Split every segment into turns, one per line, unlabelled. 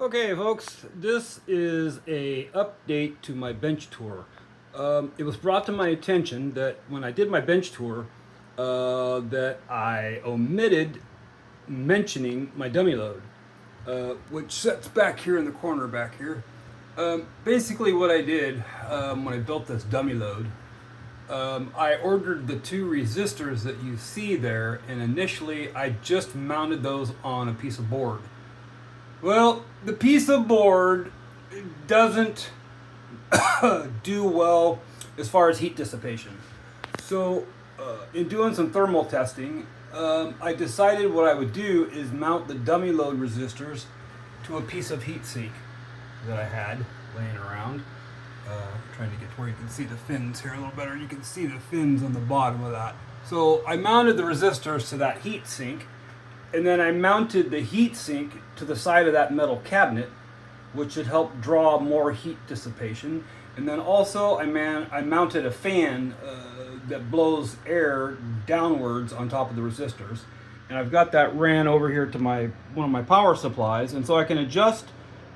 Okay, folks, this is a update to my bench tour. It was brought to my attention that when I did my bench tour, that I omitted mentioning my dummy load, which sits back here in the corner back here. Basically, what I did when I built this dummy load, I ordered the two resistors that you see there, and initially I just mounted those on a piece of board. Well, the piece of board doesn't do well as far as heat dissipation. So, in doing some thermal testing, I decided what I would do is mount the dummy load resistors to a piece of heat sink that I had laying around. Trying to get to where you can see the fins here a little better. You can see the fins on the bottom of that. So I mounted the resistors to that heat sink, and then I mounted the heat sink to the side of that metal cabinet, which should help draw more heat dissipation. And then also I mounted a fan that blows air downwards on top of the resistors. And I've got that ran over here to one of my power supplies, and so I can adjust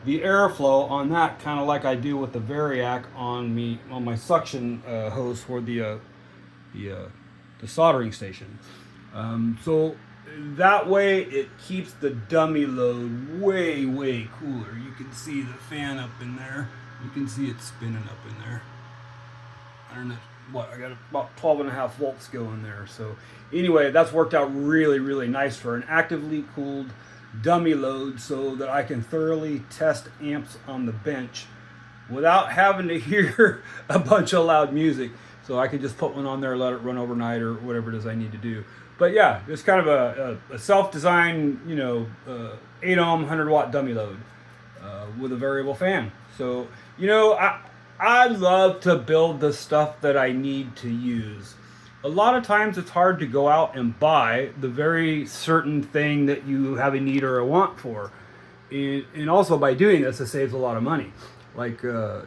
the airflow on that kind of like I do with the Variac on my suction hose for the soldering station. So that way it keeps the dummy load way cooler. You can see the fan up in there. You can see it spinning up in there. I don't know what, I got about 12.5 volts going there. So anyway, that's worked out really nice for an actively cooled dummy load, so that I can thoroughly test amps on the bench without having to hear a bunch of loud music. So I could just put one on there, let it run overnight or whatever it is I need to do. But yeah, it's kind of a self-designed, 8 ohm, 100 watt dummy load with a variable fan. So, I love to build the stuff that I need to use. A lot of times it's hard to go out and buy the very certain thing that you have a need or a want for. And also by doing this, it saves a lot of money. Like, I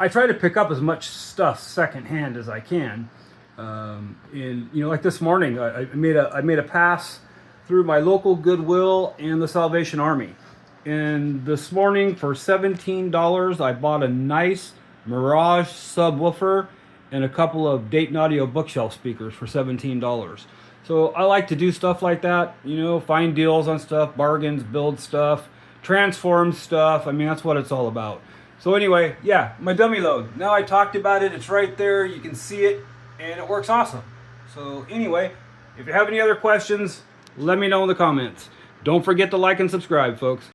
try to pick up as much stuff secondhand as I can. Like this morning, I made a pass through my local Goodwill and the Salvation Army. And this morning for $17, I bought a nice Mirage subwoofer and a couple of Dayton Audio bookshelf speakers for $17. So I like to do stuff like that, find deals on stuff, bargains, build stuff, transform stuff. I mean, that's what it's all about. So anyway, yeah, my dummy load. Now I talked about it, it's right there, you can see it, and it works awesome. So anyway, if you have any other questions, let me know in the comments. Don't forget to like and subscribe, folks.